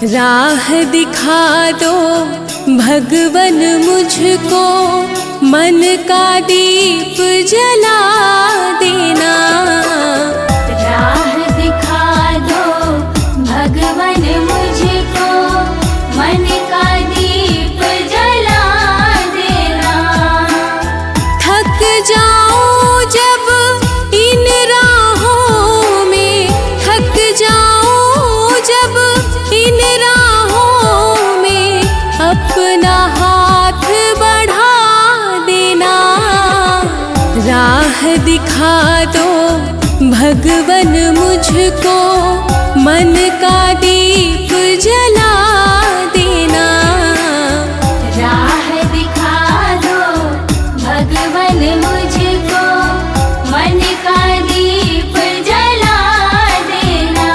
राह दिखा दो भगवन मुझको, मन का दीप जला देना। राह दिखा दो भगवन मुझको, मन का दीप जला देना। थक जाऊं जब इन राहों में, थक जाऊं जब इन राहों में, अपना हाथ बढ़ा देना। राह दिखा दो भगवन मुझको, मन का दीप जला देना। राह दिखा दो भगवन मुझको, मन का दीप जला देना।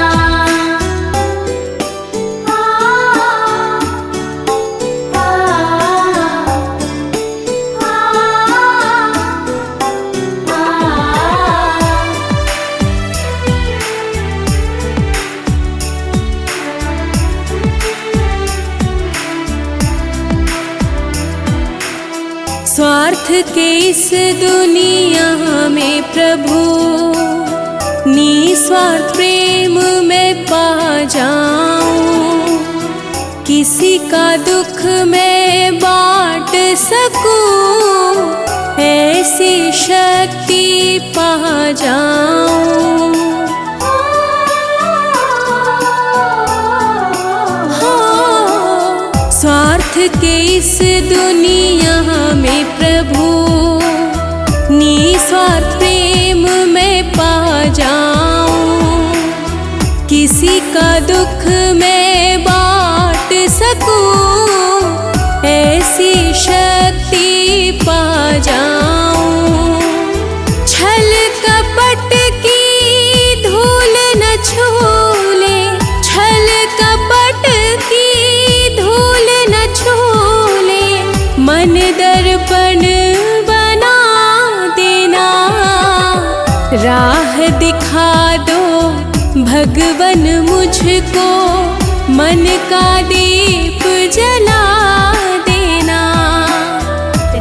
स्वार्थ के इस दुनिया में प्रभु, निस्वार्थ प्रेम में पा जाऊं। किसी का दुख मैं बांट सकूं, ऐसी शक्ति पा जाऊं। स्वार्थ के इस दुनिया में प्रभु, निस्वार्थ प्रेम में पा जाऊं। किसी का दुख मैं बांट सकूं, ऐसी शक्ति पा जाऊं। छल कपट की धूल न छूले, छल कपट की धूल न छूले, मन दर्पण बना देना। राह दिखा दो भगवन मुझको, मन का दीप जला देना।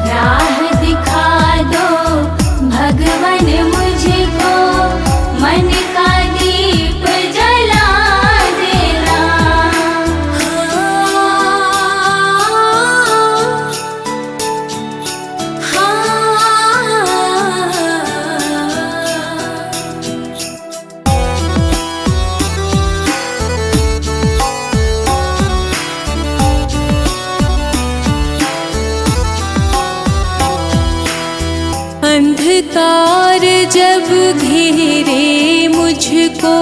राह दिखा दो भगवन मुझको, मन का दीप जला देना। अंधकार जब घेरे मुझको,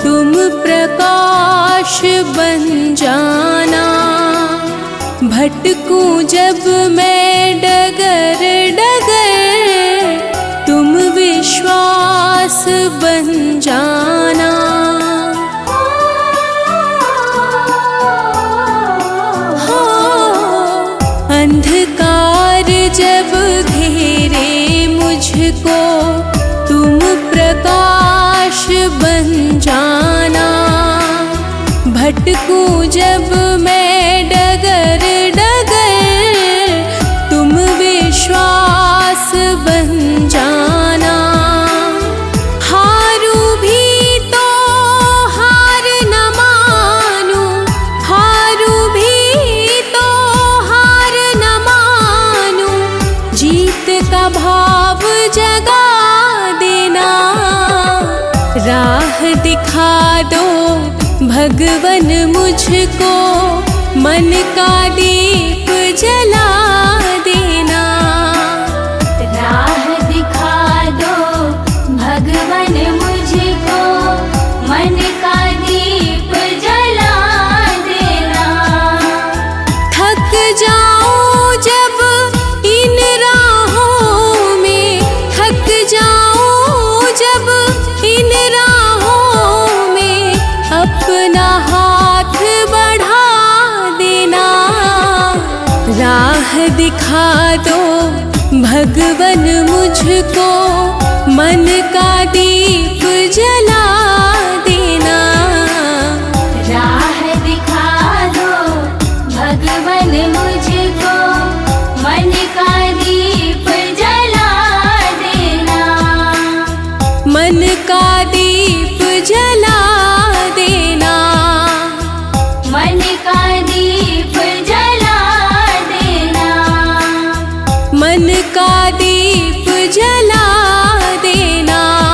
तुम प्रकाश बन जाना। भटकूं जब मैं डगर डगर, तुम विश्वास बन जाना। अंधकार जब घेरे मुझको, तुम प्रकाश बन जाना। भटकूं जब मैं डगर डगर, तुम विश्वास बन जाना। हारू भी तो हार न मानूं, हारू भी तो हार न मानूं। जीत का भाव जगा देना। राह दिखा दो भगवन मुझको, मन का दीप जला देना। राह दिखा दो भगवन मुझको, मन का दीप जला देना। थक जाऊं जब इन राहों में, थक जाऊं दिखा दो भगवन मुझको, मन का दीप जला देना। राह दिखा दो भगवन मुझको, मन का दीप जला देना। मन का दीप जला देना। मन का दीप जला देना। मन का दीप जला देना।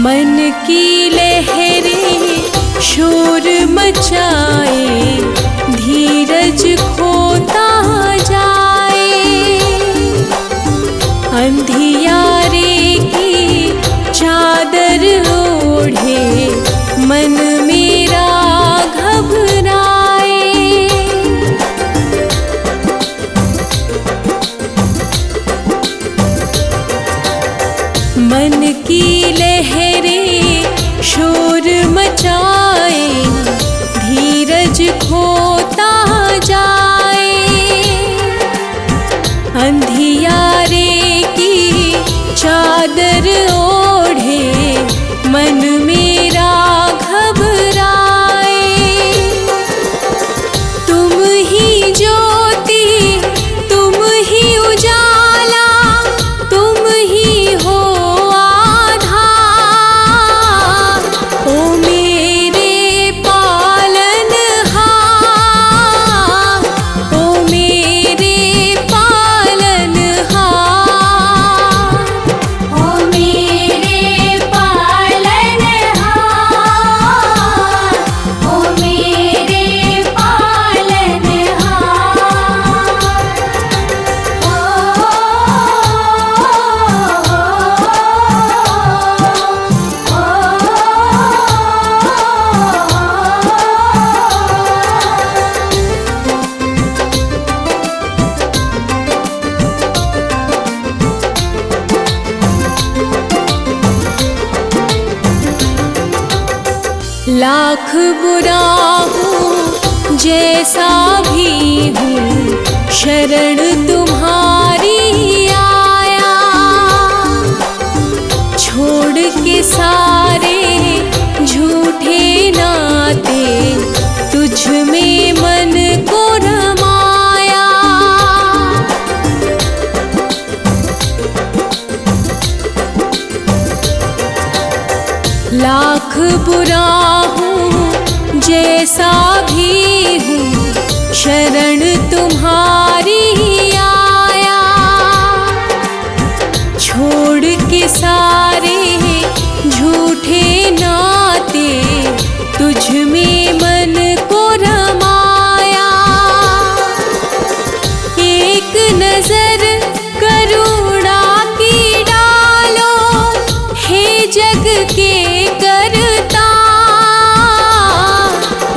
मन की लहरें शोर मचाए, धीरज खोता जाए। अंधियारे की चादर ओढ़े, मन मेरा घबराए। मन की लहरें शोर मचाए, धीरज खोता जाए। अंधियारे की चादर ओढ़े, मन मेरा घबराए। तुम ही ज्योति, तुम ही उजाला, तुम ही हो आधार। ओ मेरे पालनहार, ओ मेरे पालनहार। ओ मेरे पालनहार, ओ मेरे पालनहार। लाख बुरा हूँ जैसा भी हूँ, शरण तुम्हारी आया। छोड़ के सारे झूठे नाते, तुझ में मन को रमाया। लाख बुरा हूँ जैसा भी हूँ, शरण तुम्हारी आया। छोड़ के सारे झूठे नाते, तुझ में मन को रमाया। एक नजर करुणा की डालो, हे जग के करता।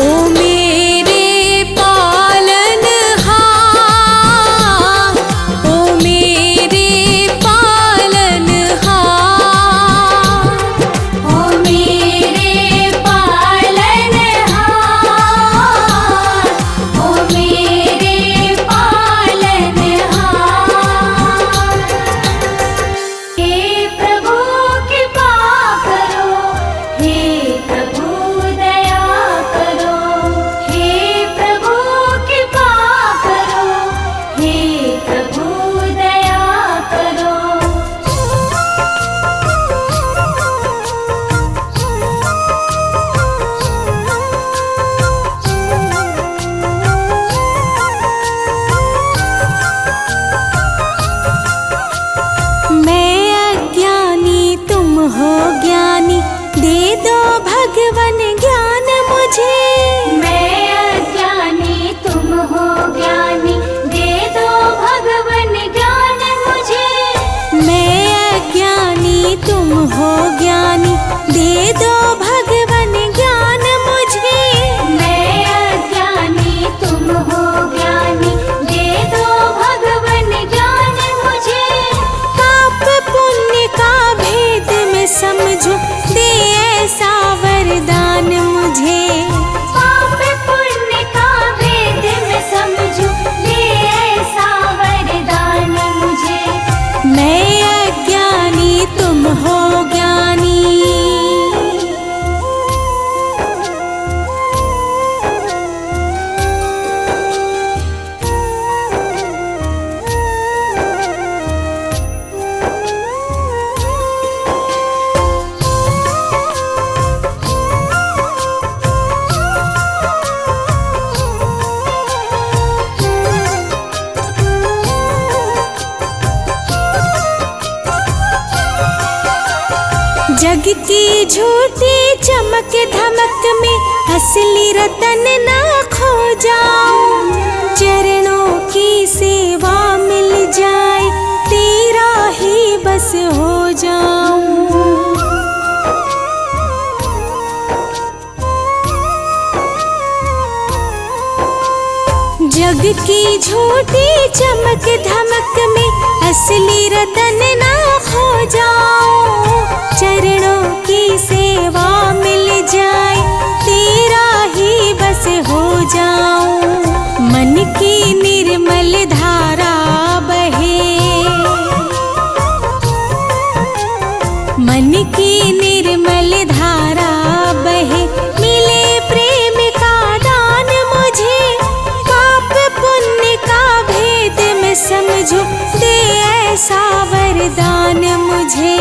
ओ मेरे पालनहार, ओ मेरे पालनहार। ओ मेरे पालनहार, ओ मेरे पालनहार। हे प्रभु कृपा करो, हे प्रभु दया करो। हे प्रभु कृपा करो, हे प्रभु दया करो। मैं अज्ञानी, तुम हो ज्ञानी, दे दो भगवन ज्ञान मुझे। मैं अज्ञानी, तुम हो ज्ञानी, दे दो भगवन ज्ञान मुझे। मैं अज्ञानी, तुम हो ज्ञानी, दे दो भगवन ज्ञान मुझे। मैं अज्ञानी, तुम हो ज्ञानी, दे दो भगवन ज्ञान मुझे। पाप पुण्य का भेद मैं समझूं, दे ऐसा वरदान मुझे। पाप की झूठी चमक धमक में असली रतन ना खो जाऊं। चरणों की सेवा मिल जाए तेरा ही बस हो जाऊं। जग की झूठी चमक धमक में असली रतन ना खो जाऊं। चरणों की सेवा मिल जाए तेरा ही बस हो जाऊं। मन की निर्मल धारा बहे, मन की निर्मल धारा बहे, मिले प्रेम का दान मुझे। पाप पुण्य का भेद मैं समझूं, दे ऐसा वरदान मुझे।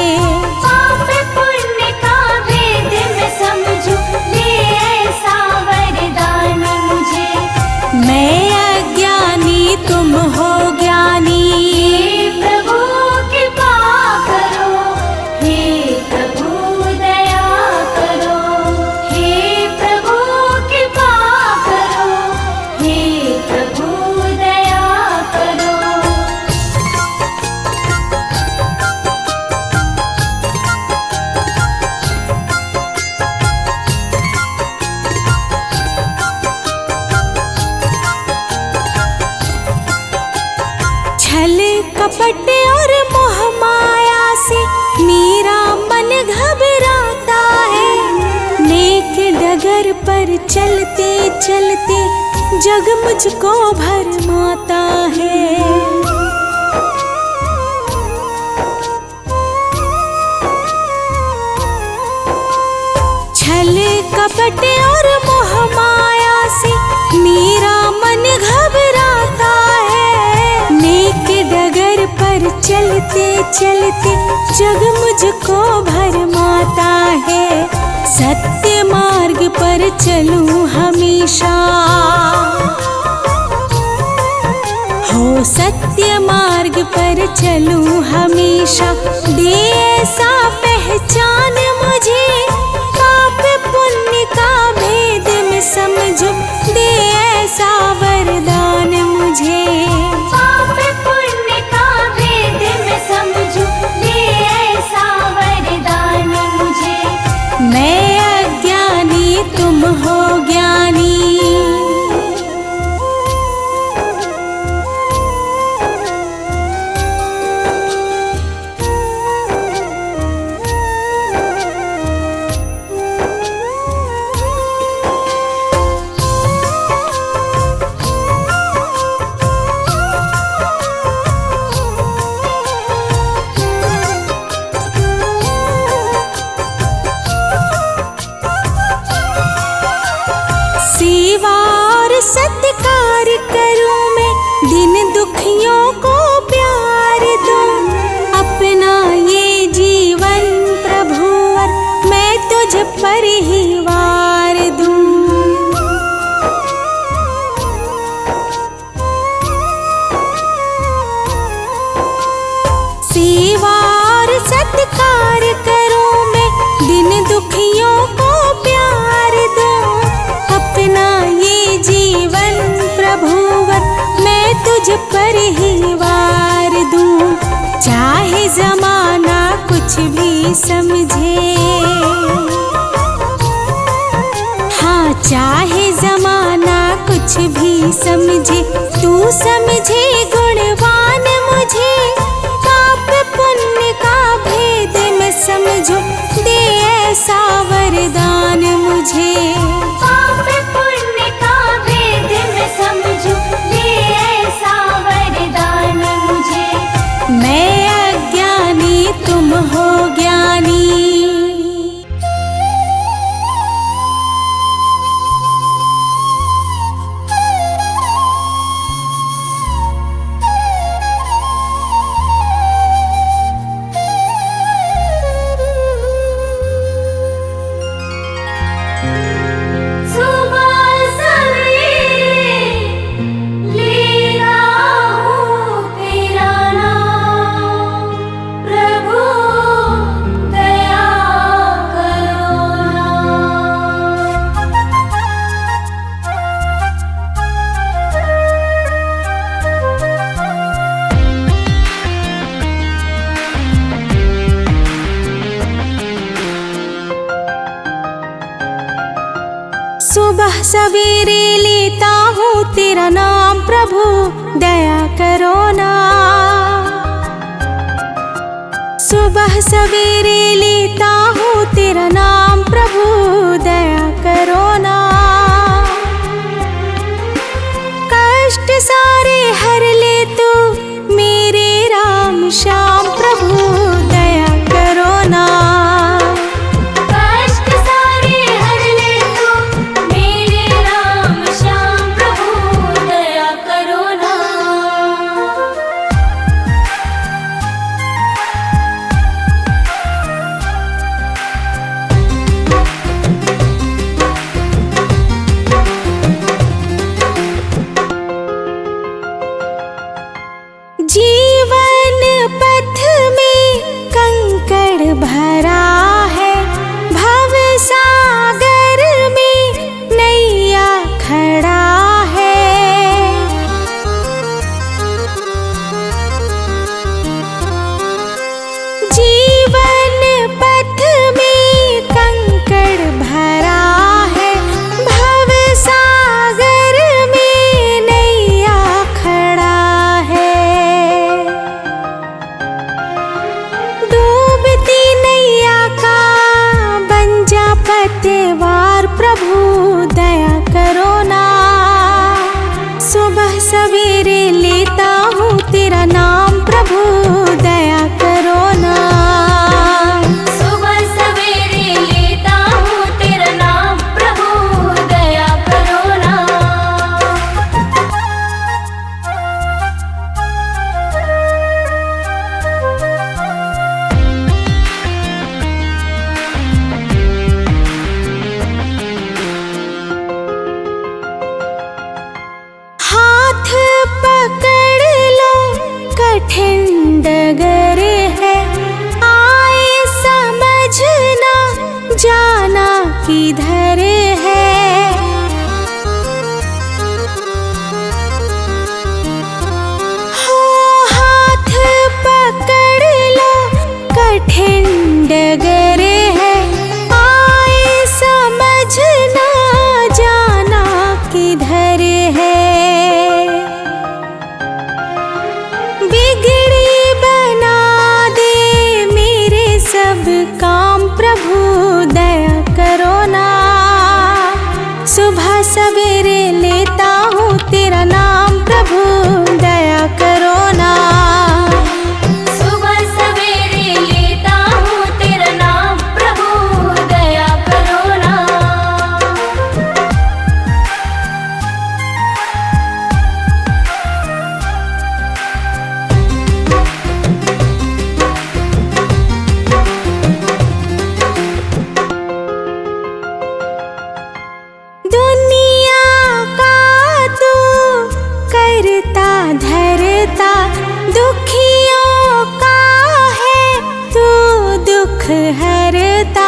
पाप पुण्य का भेद मैं समझूं, दे ऐसा वरदान मुझे। मैं अज्ञानी तुम हो ज्ञानी, हे प्रभु कृपा करो, हे प्रभु दया करो। हे प्रभु कृपा करो, हे प्रभु दया करो। छल कपट और मोह माया से मेरा मन घबराता है। नेक डगर पर चलते चलते जग मुझको भरमाता है। छल कपट और मोह माया से मेरा मन घबराता है। नेक डगर पर चलते चलते जग मुझको भरमाता है। सत्य मार्ग पर चलूं हमेशा, हो सत्य मार्ग पर चलूं हमेशा। दे ऐसा पहचान मुझे, पाप पुण्य का भेद मैं समझूं, दे ऐसा वरदान मुझे। पाप पुण्य का भेद मैं समझूं, दे ऐसा वरदान मुझे। मैं अज्ञानी तुम हो ज्ञानी, सेवा और सत्कार करूं मैं, दिन दुखियों को प्यार दूं। अपना ये जीवन प्रभुवर मैं तुझ पर ही वार दूं। सेवा और सत्कार करूं मैं, दिन दुखियों को प्यार दूं। अपना ये जीवन प्रभुवर मैं तुझ पर ही वार दूं। चाहे जमाना कुछ भी समझे, हाँ चाहे जमाना कुछ भी समझे, तू समझे गुणवान मुझे। पाप पुण्य का भेद मैं समझूं, दे ऐसा वरदान मुझे। पाप पुण्य का भेद मैं समझूं, दे ऐसा वरदान मुझे। मैं अज्ञानी तुम हो ज्ञानी, सुबह सवेरे लेता हूँ तेरा नाम प्रभु दया करो ना। सुबह सवेरे लेता हूँ तेरा नाम प्रभु दया करो ना। कष्ट सारे हर ले तू मेरे राम श्याम प्रभु दया करो ना। कष्ट सारे हर ले तू मेरे राम श्याम प्रभु दया करो ना। जीवन पथ में कंकड़ भरा है, भव सागर में नैया खड़ा है। जीवन पथ में कंकड़ भरा है, भव सागर में नैया खड़ा है। डूबती नैया का बन जा पतवार प्रभु दया करो ना। सुबह सवेरे लेता हूँ तेरा नाम प्रभु दया करो ना। सुबह सवेरे लेता हूँ तेरा नाम प्रभु दया करो ना। हाथ पकड़ लो कठिन डगर है, आए समझना जाना किधर है। हो हाथ पकड़ लो कठिन डगर है, आए समझना जाना किधर है। बिगड़ी बना दे मेरे सब काम प्रभु दया करो ना। सुबह सवेरे लेता हूँ तेरा नाम प्रभु दया करो ना। सुबह सवेरे लेता हूँ तेरा नाम प्रभु दया करो ना। दुनिया का तू करता धरता, दुखियों का है तू दुख हरता।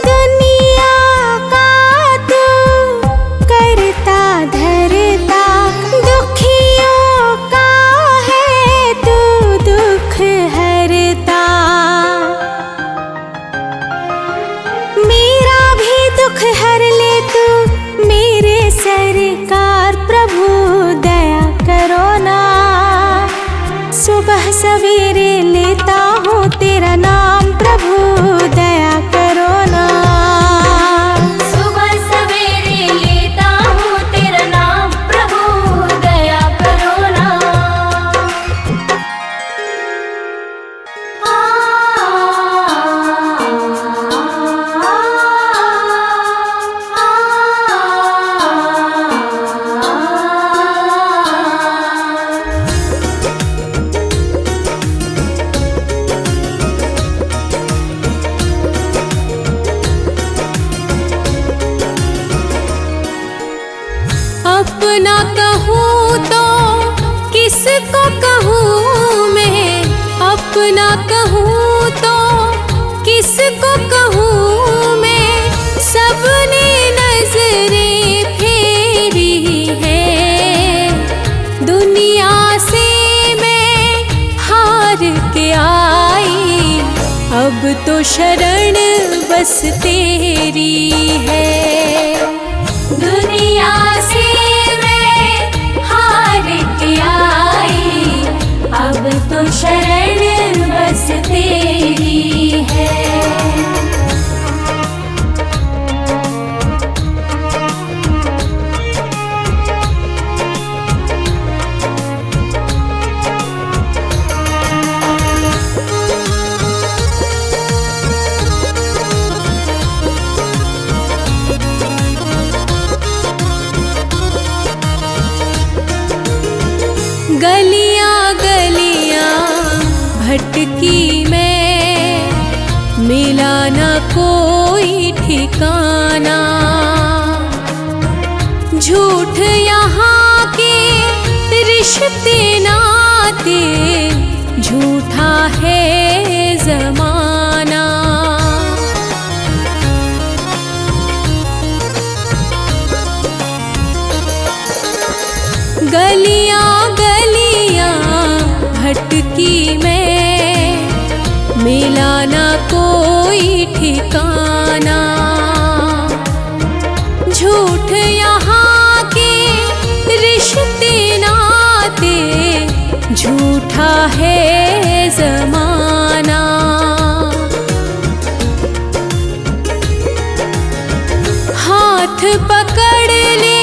दुनिया का तू करता धरता, दुखियों का है तू दुख हरता। मेरा भी दुख हर ले तू मेरे सरकार प्रभु दया करो ना। सुबह सवेरे लेता हूँ तेरा नाम प्रभु दया करो ना। सुबह सवेरे लेता हूँ तेरा नाम प्रभु दया करो ना। अपना कहूँ तो किसको कहूँ मैं, अपना कहूँ तो किसको कहूँ मैं। सबने नजरें फेरी है, दुनिया से मैं हार के आई। तो शरण बस तेरी है। दुनिया से मैं हार के आई, अब तो शरण बस तेरी है। गलियां गलियां भटकी मैं, मिला ना कोई ठिकाना। झूठ यहाँ के रिश्ते नाते, झूठा है जमाना। गलियां गलियां भटकी मैं, मिला ना कोई ठिकाना। झूठ यहाँ के रिश्ते नाते, झूठा है जमाना। हाथ पकड़ ले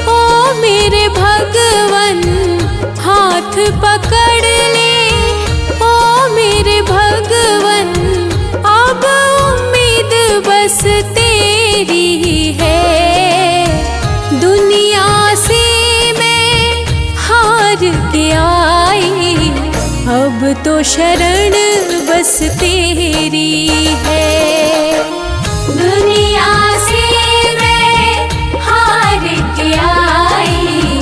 ओ मेरे भगवन, हाथ पकड़ ले ओ मेरे भगवन। अब उम्मीद बस तेरी है। दुनिया से मैं हार के आई, अब तो शरण बस तेरी है। दुनिया से मैं हार के आई,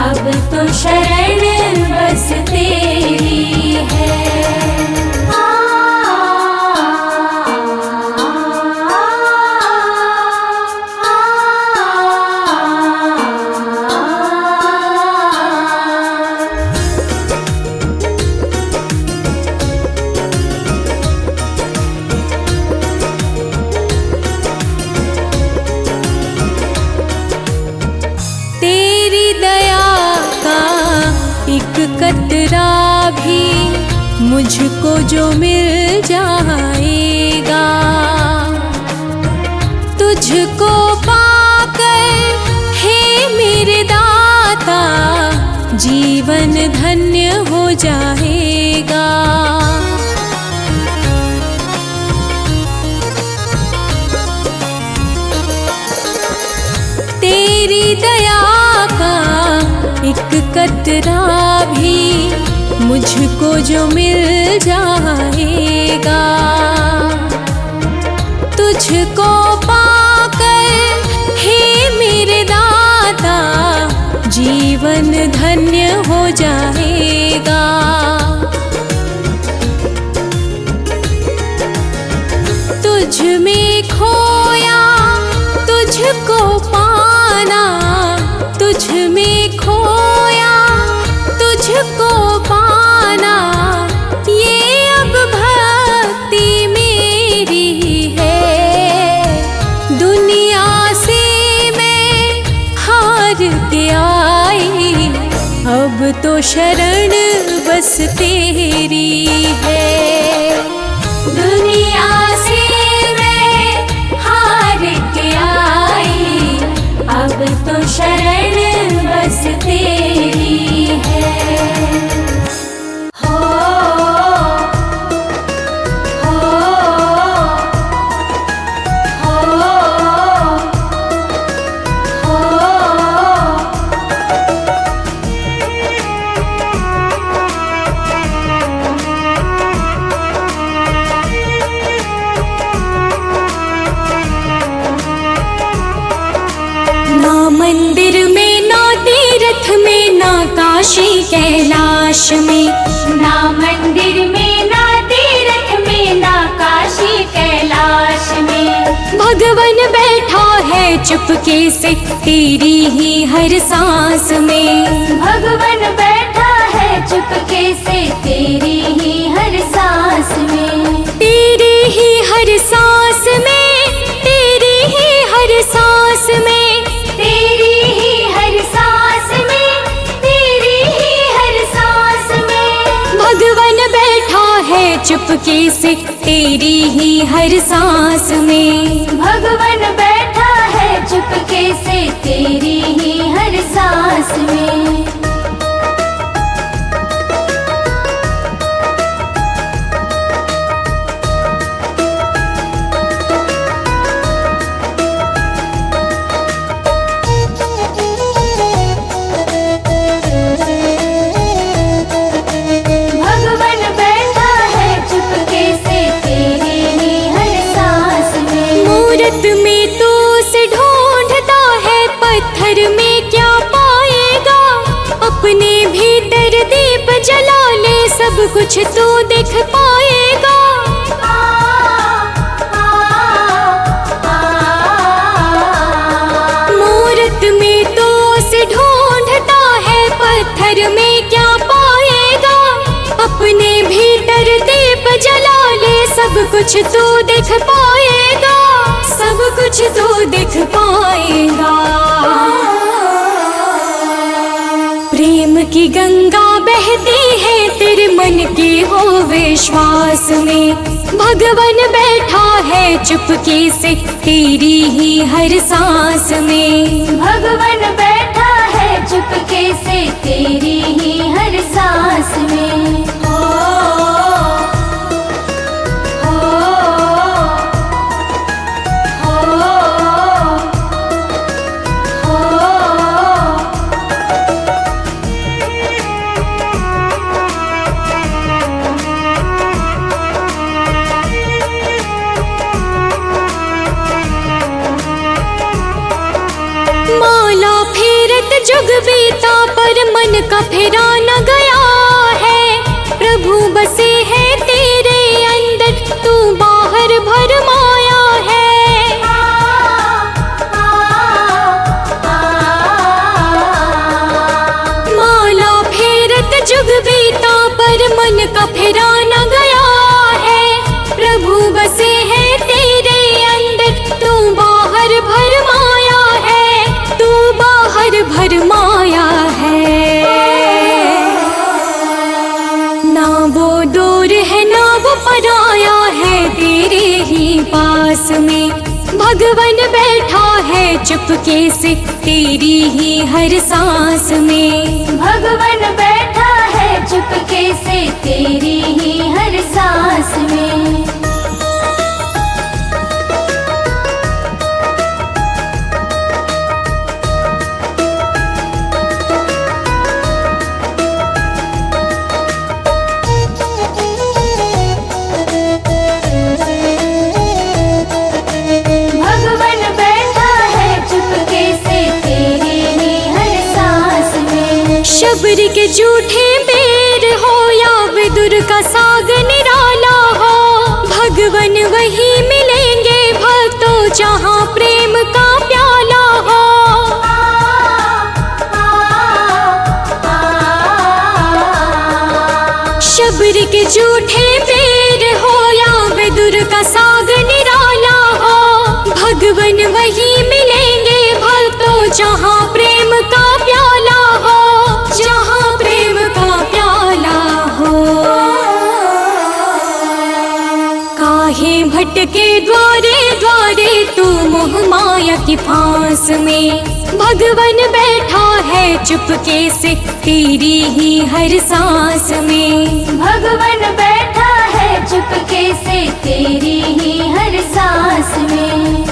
अब तो शरण बस तेरी है। तेरी दया का एक कतरा भी मुझको जो मिल जाएगा, तुझको पाकर हे मेरे दाता, जीवन धन्य हो जाएगा। तेरी दया का एक कतरा भी मुझको जो मिल जाएगा, तुझको पाकर हे मेरे दाता, जीवन धन्य हो जाएगा। तुझ में खोया तुझको पाना, तुझ में खोया तुझको पाना, ये अब भक्ति मेरी है। दुनिया से मैं हार के आई, अब तो शरण बस तेरी है। दुनिया से मैं हार के आई, अब तो शरण बस तेरी है। हो हो हो ना मंदिर में ना तीर्थ में ना काशी कैलाश में, ना मंदिर में ना तीर्थ में ना काशी कैलाश में। भगवन बैठा है चुपके से तेरी ही हर सांस में। भगवन बैठा है चुपके से तेरी ही हर सांस में। तेरे चुपके से तेरी ही हर सांस में। भगवन बैठा है चुपके से तेरी ही हर सांस में। भगवन बैठा है चुपके से तेरी ही हर सांस में। मूरत में तो उसे ढूंढता है, पत्थर में क्या पाएगा। अपने भीतर दीप जला ले, सब कुछ तू देख पाएगा। मूरत में तो उसे ढूंढता है, पत्थर में क्या पाएगा। अपने भीतर दीप जला ले, सब कुछ तू देख पाएगा। सब कुछ तू देख पाएगा। प्रेम की गंगा बहती है तेरे मन के हो विश्वास में। भगवन बैठा है चुपके से तेरी ही हर सांस में। भगवन बैठा है चुपके से तेरी ही हर सांस में। हो हो हो हो। माला फेरत जुग बीता पर मन का फेरा न गया है। प्रभु बसे है तेरे अंदर, तू बाहर भरमाया है। माला फेरत जुग बीता पर मन का फेरा न गया है। प्रभु बसे है तेरे अंदर, तू बाहर भरमाया है। तू बाहर भरमाया है। ना वो दूर है ना वो पराया है, तेरे ही पास में। भगवन बैठा है चुपके से तेरी ही हर सांस में। भगवन बैठा है चुपके से तेरी ही हर सांस में। भगवन बैठा है चुपके से तेरी ही हर सांस में। शबरी के झूठे बेर हो या विदुर का साग निराला हो, भगवन वही मिलेंगे भक्तों जहाँ प्रेम का प्याला हो। शबरी के झूठे बेर हो या विदुर का साग निराला हो, भगवन वही मिलेंगे भक्तों जहाँ प्रेम का प्याला हो। जहाँ प्रेम का प्याला हो। काहे भटके द्वारे द्वारे तू मोह माया की फांस में। भगवन बैठा है चुपके से तेरी ही हर सांस में। भगवन बैठा है चुपके से तेरी ही हर सांस में।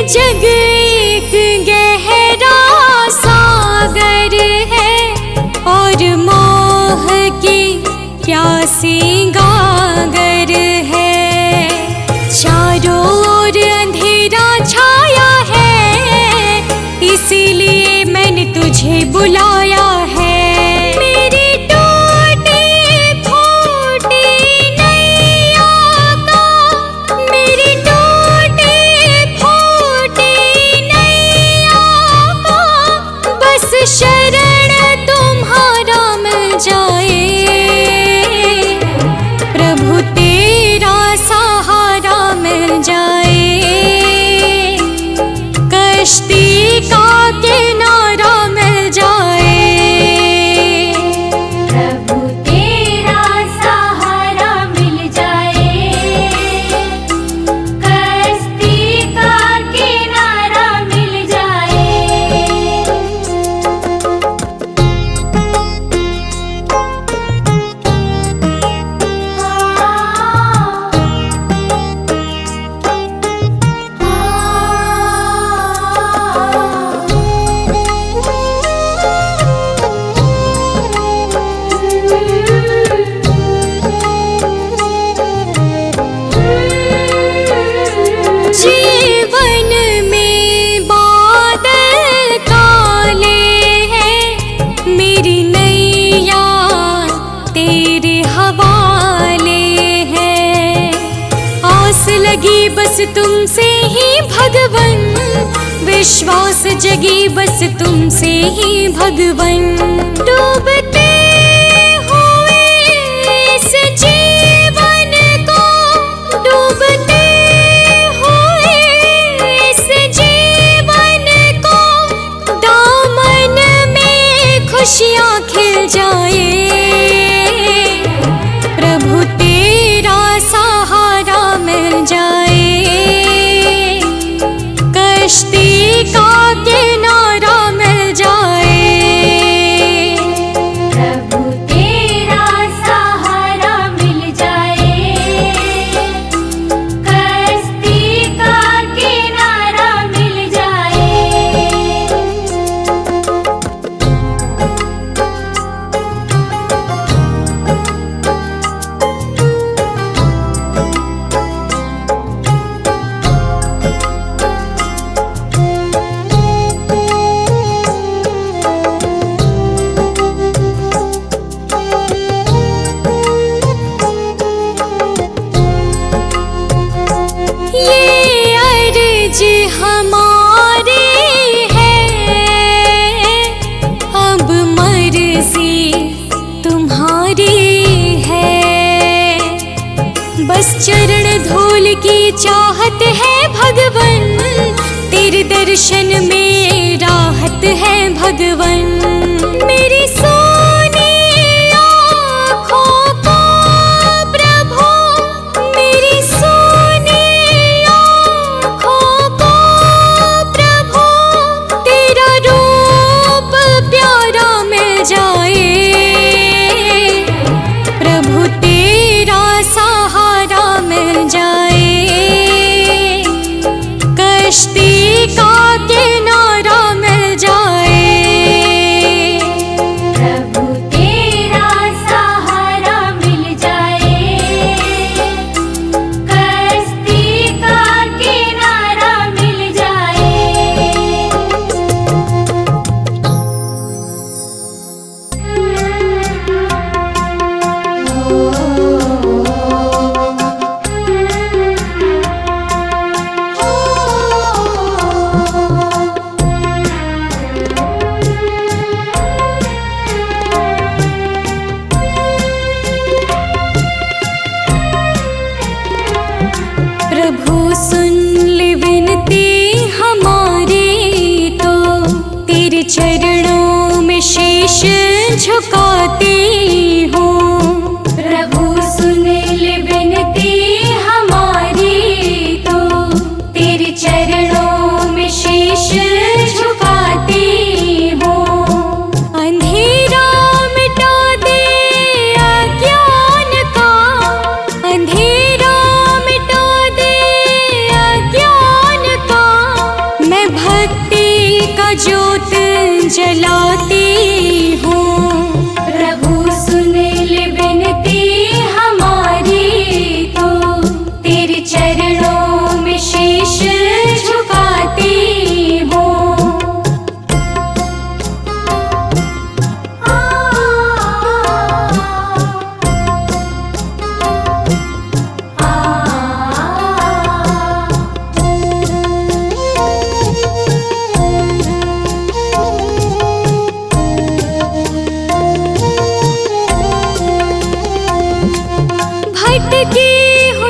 जग एक गहरा सागर है और मोह की प्यासी गागर है। चारों ओर अंधेरा छाया है, इसीलिए मैंने तुझे बुलाया है। मेरी टूटी फूटी नैया का, मेरी टूटी फूटी नैया का बस शरण तुम्हारा मिल जाए। प्रभु तेरा सहारा मिल जाए, कश्ती का किनारा मिल जाए। प्रभु तेरा सहारा मिल जाए, कश्ती का किनारा मिल जाए। जीवन में बादल काले हैं, मेरी नैया तेरे हवाले है। आस लगी बस तुमसे ही भगवन, विश्वास जगी बस तुमसे ही भगवन। डूबते हुए इस जीवन को, डूबते हुए इस जीवन को, दामन में खुशियाँ खिल जाए। प्रभु तेरा सहारा मिल जाए, कश्ती का किनारा मिल जाए। प्रभु तेरा सहारा मिल जाए, कश्ती का किनारा मिल जाए। ये अर्ज हमारी है, अब मर्जी तुम्हारी है। बस चरण धूल की चाहत है भगवन, तेरे दर्शन में राहत है भगवन। मेरी सोनी आँखों को प्रभु, मेरी सोनी आँखों को प्रभु, तेरा रूप प्यारा मिल जाए। प्रभु तेरा सहारा मिल जाए, कश्ती का किनारा मिल जाए। प्रभु तेरा सहारा मिल जाए, कश्ती का किनारा मिल जाए। प्रभु सुन ले विनती हमारी, तो तेरे चरणों में शीश झुकाती हूँ। प्रभु सुन ले विनती हमारी, तो तेरे चरणों में शीश झुकाती हूँ। अंधेरा मिटा दे अज्ञान का, अंधेरा मिटा दे अज्ञान का,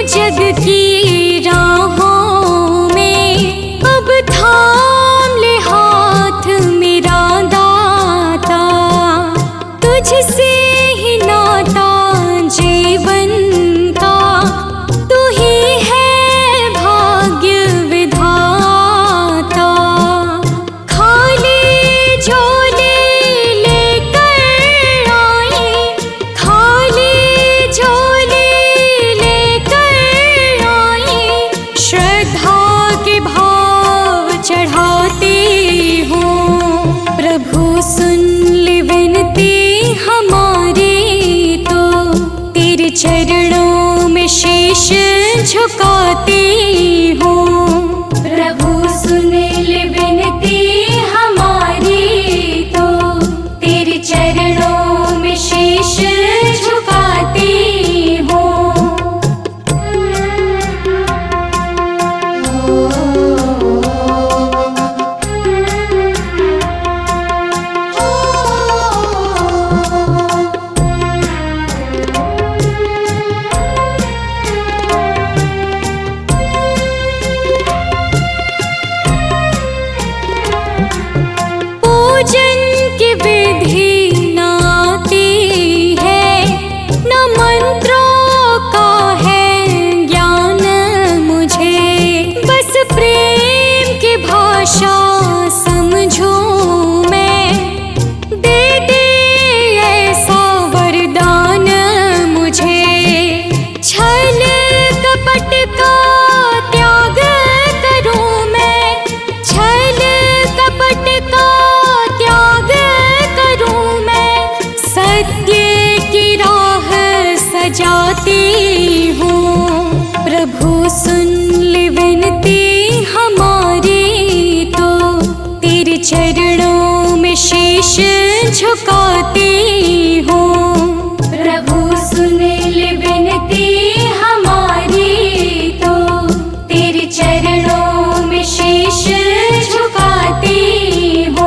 जग की राहों में अब थाम ले हाथ मेरा दाता, तुझसे ही नाता जीवन का, तू ही है भाग्य विधाता। खाली झोले लेकर आई, खाली झोले लेकर आई, श्रद्धा के भाव चढ़ाते हो। प्रभु सुन ले विनती हमारी, तो तेरे चरणों में शीश झुकाते हो। प्रभु सुन ले विनती हमारी, तो तेरे चरणों में शीश झुकाते हो। पूजन की विधि न आती है, न मंत्रों का है ज्ञान मुझे, बस प्रेम की भाषा समझूं मैं। दे दे ऐसा वरदान मुझे, छल कपट का त्याग करूं मैं, छल कपट का त्याग करूं मैं। सत्य की राह सजाती हूँ। प्रभु सुन ले विनती हमारी, तो तेरे चरणों में शीश झुकाती हूँ। प्रभु सुन ले विनती हमारी, तो तेरे चरणों में शीश झुकाती हूँ।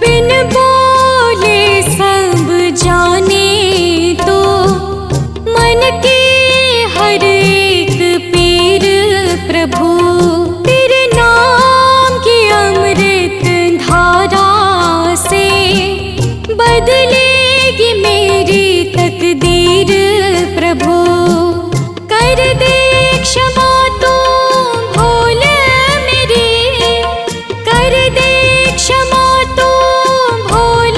बिन बोले सब जाने, तो मन के हर एक पीर प्रभु, तेरे नाम की अमृत धारा से बदलेगी मेरी तकदीर प्रभु। कर दे क्षमा तो भूल मेरी, कर दे क्षमा तो भूल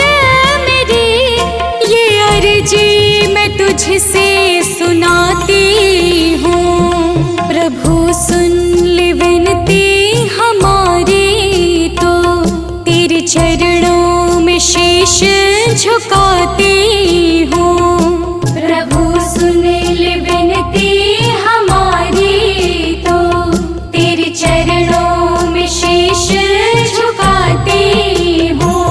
मेरी, ये अर्जी मैं तुझसे सुनाती हूँ। प्रभु सुन ले विनती हमारी, तो तेरे चरणों में शीश झुकाती हूँ। प्रभु सुन ले विनती हमारी, तो तेरे चरणों में शीश झुकाती हूँ।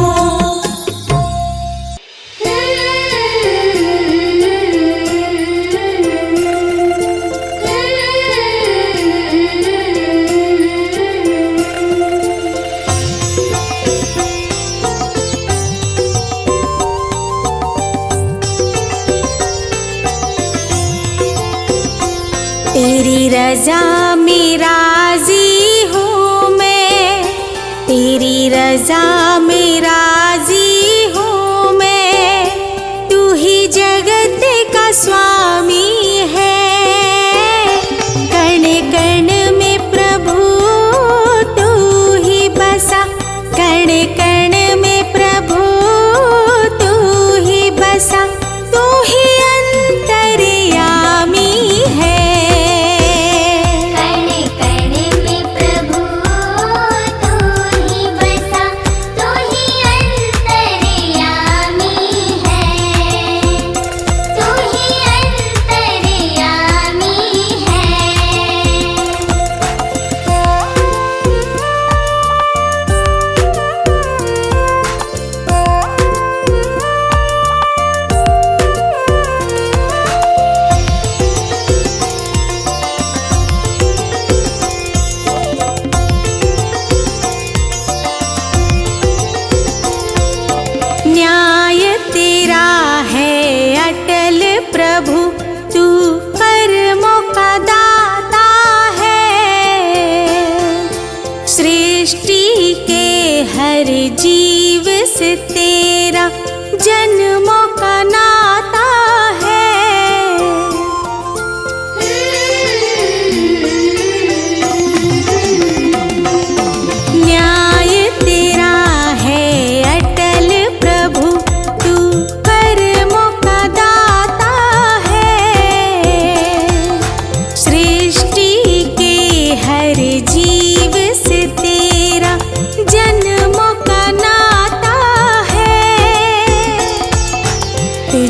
तेरी रजा में राजी हूँ मैं, तेरी रजा में राजी हूँ मैं। तू ही जगत का स्वामी है, कण कण में प्रभु तू ही बसा, कण कण में प्रभु तू ही बसा। तू ही अंतर्यामी है, कण कण में प्रभु तू ही बसा, तू ही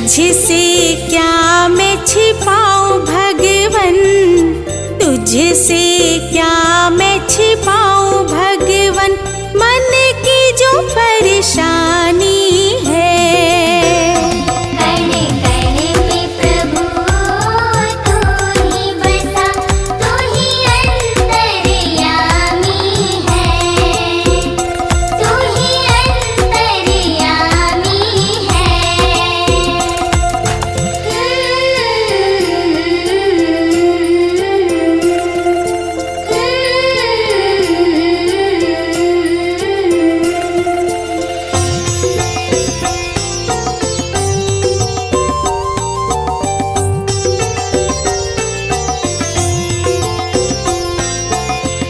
तुझसे क्या मैं छिपाऊं भगवन, तुझसे क्या मैं छिपाऊं भगवन, मन की जो परेशानी है। कण कण में प्रभु तू ही बसा, तू ही अंतर्यामी है, तू ही अंतर्यामी है।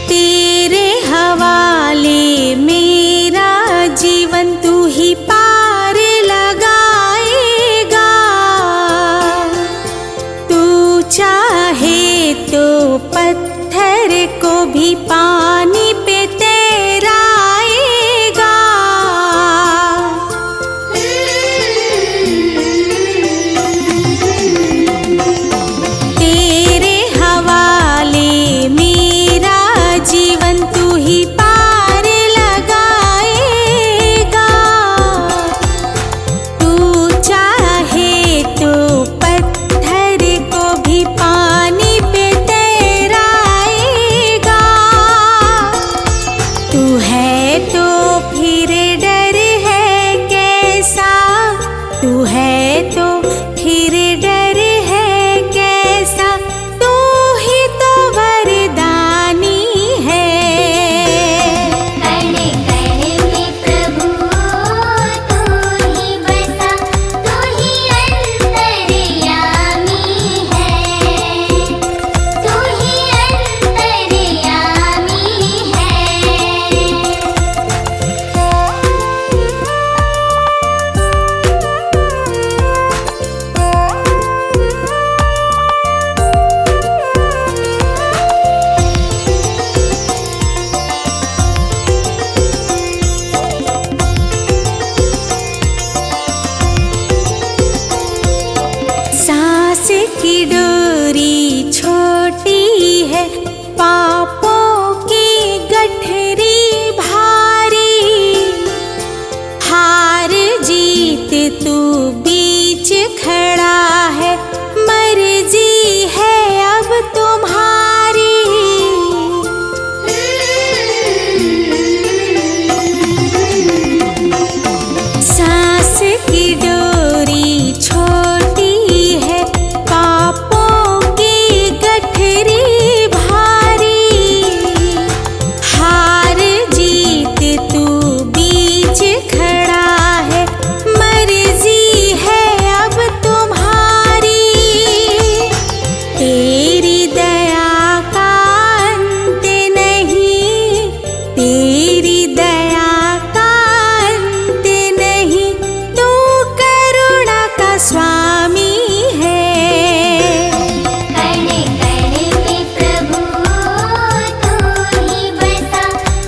तेरे हवाले मेरा जीवन तू ही पार लगाएगा, तू चाहे तो पत्थर को भी पानी पे तैराएगा। तेरे हवाले मेरा जीवन तू ही पार लगाएगा, तू चाहे तो पत्थर को भी पानी पे तैराएगा। तू है तो फिर डर है कैसा, तू है तो फिर डर है कैसा, तू ही तो वरदानी है। कण कण में प्रभु तू ही बसा, तू ही अंतर्यामी है, तू ही अंतर्यामी है। सांस की डोरी छोटी है, पापों की गठरी भारी, हार जीत तू बीच खड़ा है, मर्जी है अब तुम्हारी। सांस की डोरी छोटी है, पापों की गठरी भारी, हार जीत तू बीच खड़ा है, मर्जी है अब तुम्हारी। तेरी दया का अंत नहीं, तेरी दया का अंत नहीं, तू करुणा का स्वामी है। कण कण में प्रभु तू ही बसा,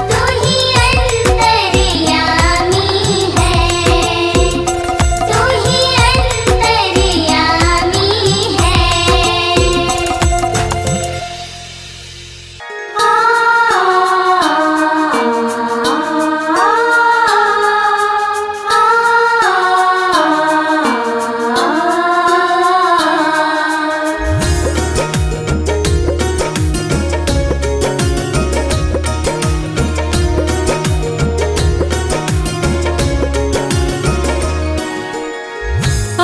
तू ही अंतर्यामी है, तू ही अंतर्यामी है।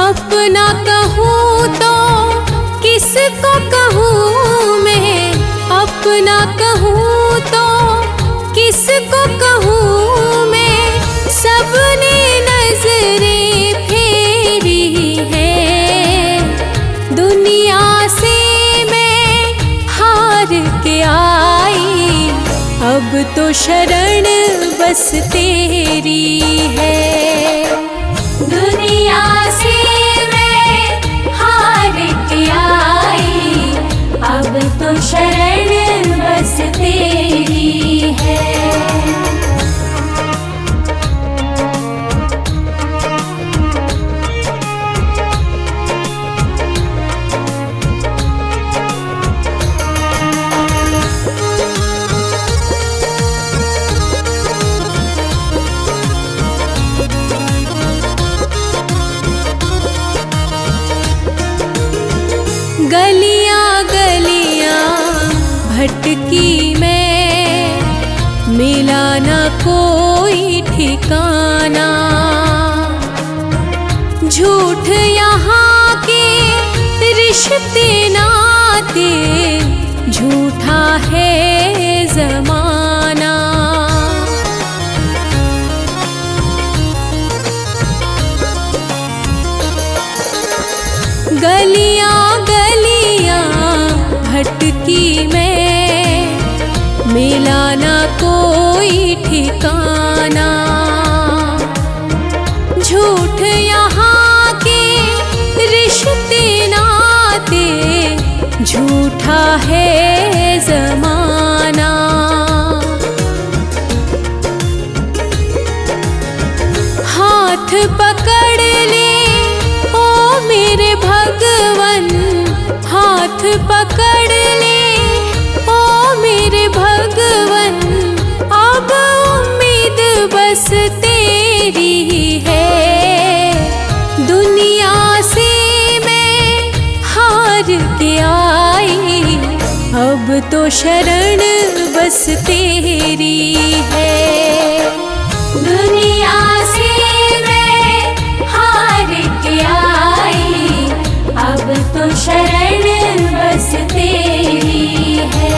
अपना कहूँ तो किसको कहूँ मैं, अपना कहूँ तो किसको कहूँ मैं, सबने नजरें फेरी है। दुनिया से मैं हार के आई, अब तो शरण बस तेरी है। दुनिया से मैं हार के आई, अब तो शरण बस तेरी है। भटकी मैं, मिला न कोई ठिकाना। झूठ यहाँ के रिश्ते नाते, झूठा है ज़माना। गलियां गलियां भटकी मैं, मिला न कोई ठिकाना। झूठ यहाँ के रिश्ते नाते, झूठा है ज़माना। हाथ पकड़ ले ओ मेरे भगवन, हाथ पकड़ ले ओ मेरे भगवन। अब उम्मीद बस तेरी है, दुनिया से मैं हार के आई। अब तो शरण बस तेरी है, दुनिया से मैं हार के आई। अब तो शरण बस तेरी है।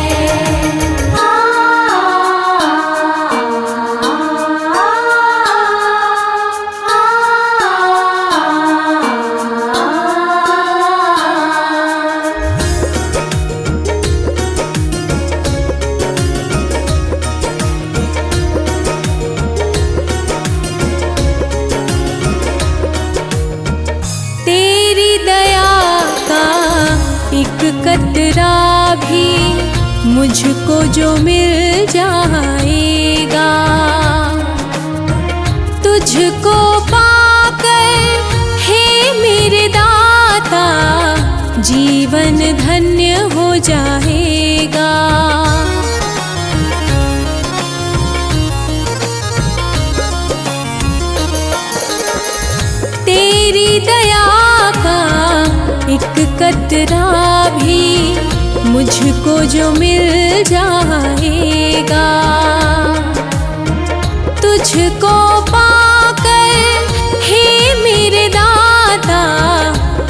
तेरी दया का एक कतरा भी मुझको जो मिल जाएगा, तुझको पाकर हे मेरे दाता, जीवन धन्य हो जाएगा। तेरी दया का एक कतरा भी मुझको जो मिल जाएगा, तुझको पाकर हे मेरे दाता,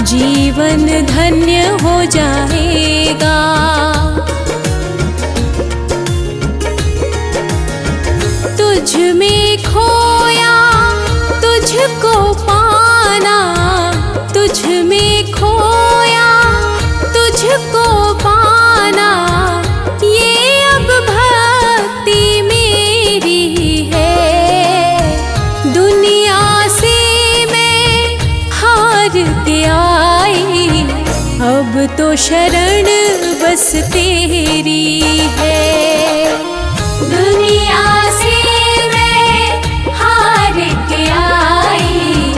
जीवन धन्य हो जाएगा। तुझ में खोया तुझको पाना, तुझ में खोया तुझको पाना। ये अब भक्ति मेरी है, दुनिया से मैं हार के आई। अब तो शरण बस तेरी है, दुनिया से मैं हार के आई।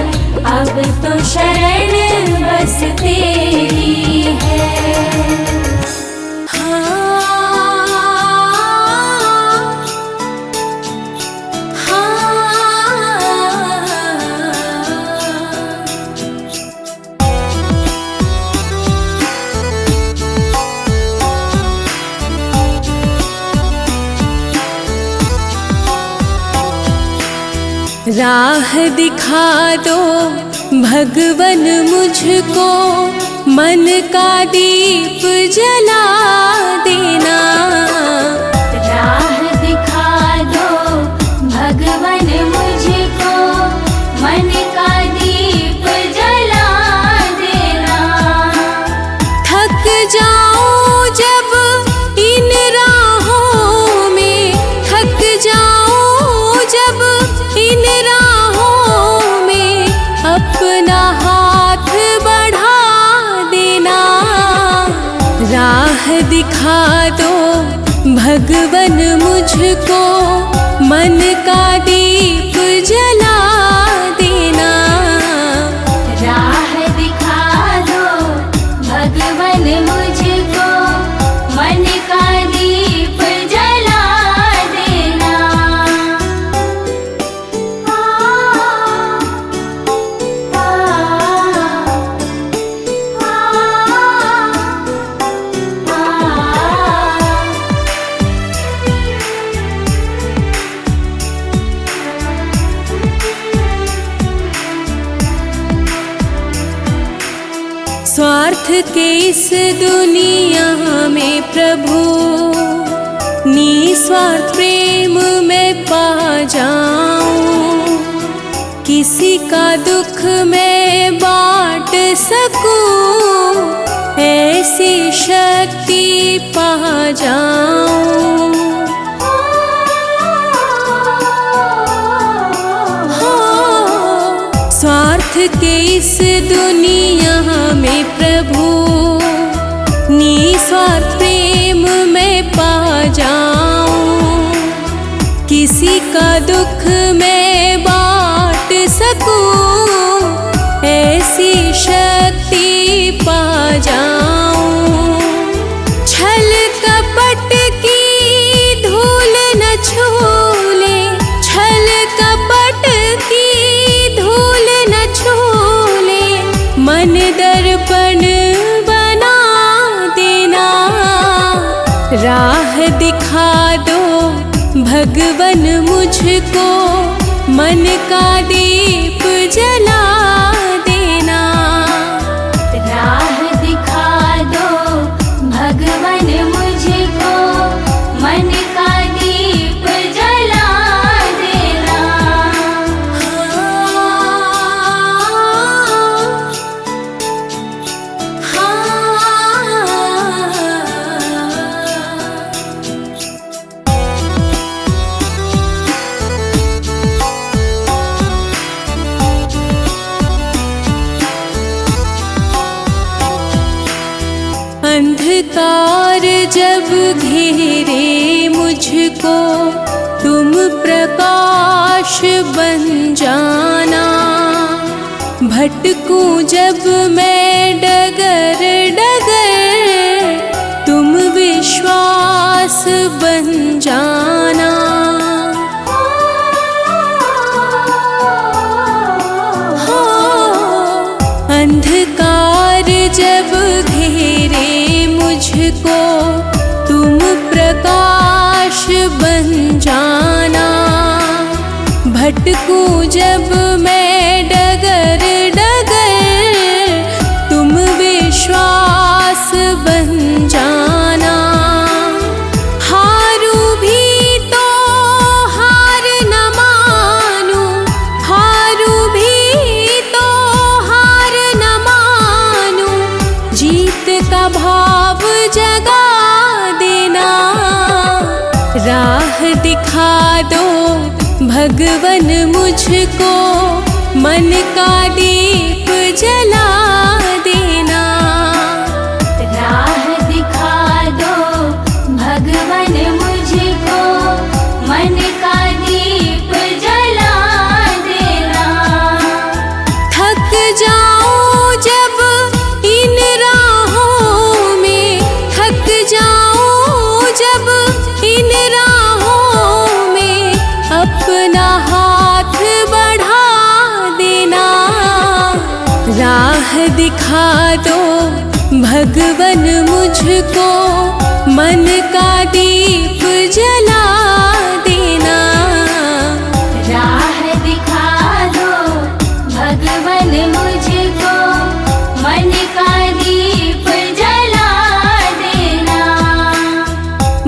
अब तो शरण बस तेरी है। हाँ, राह दिखा दो भगवन मुझको, मन का दीप जला देना। राह दिखा दो भगवन मुझको, मन का दीप जला देना। थक जाऊं जब इन राहों में, थक जाऊं जब इन राहों में, अपना हाथ बढ़ा देना। राह दिखा दो भगवन मुझको, मन का दीप जला देना। राह दिखा दो भगवन मुझको, मन का दीप जला देना। स्वार्थ के इस दुनिया में प्रभु निस्वार्थ प्रेम में पा जाऊं, किसी का दुख मैं बांट सकूं, ऐसी शक्ति पा जाऊं। स्वार्थ के इस दुनिया में प्रभु निस्वार्थ प्रेम में पा जाऊं, किसी का दुख मैं बांट सकूं, ऐसी शक्ति पा जाऊं। छल कपट की धूल न छूले, छल कपट की धूल न छूले, मन दर्पण बना देना, राह दिखा दो भगवन मुझको, मन का दीप जला देना। राह दिखा दो भगवन मुझको, मन का दीप जला देना। अंधकार जब घेरे मुझको, तुम प्रकाश बन जाना, भटकूं जब मैं डगर डगर, तुम विश्वास बन जाना। अंधकार जब घेरे मुझको, तुम प्रकाश बन जाना, भटकूं जब मैं डगर डगर, तुम विश्वास बन जाना। हारू भी तो हार न मानूं, हारू भी तो हार न मानूं, जीत का भाव जगा देना, राह दिखा दो भगवन मुझको, मन का दीप जला देना। राह दिखा दो भगवन मुझको, मन का दीप जला देना। थक जाऊं जब इन राहों में, थक जाऊं जब इन राहों में, अपना हाथ बढ़ा देना, राह दिखा दो भगवन मुझको, मन का दीप जला देना। राह दिखा दो भगवन मुझको, मन का दीप जला देना।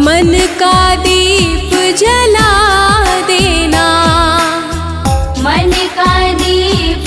मन का दीप जला देना, मन का दीप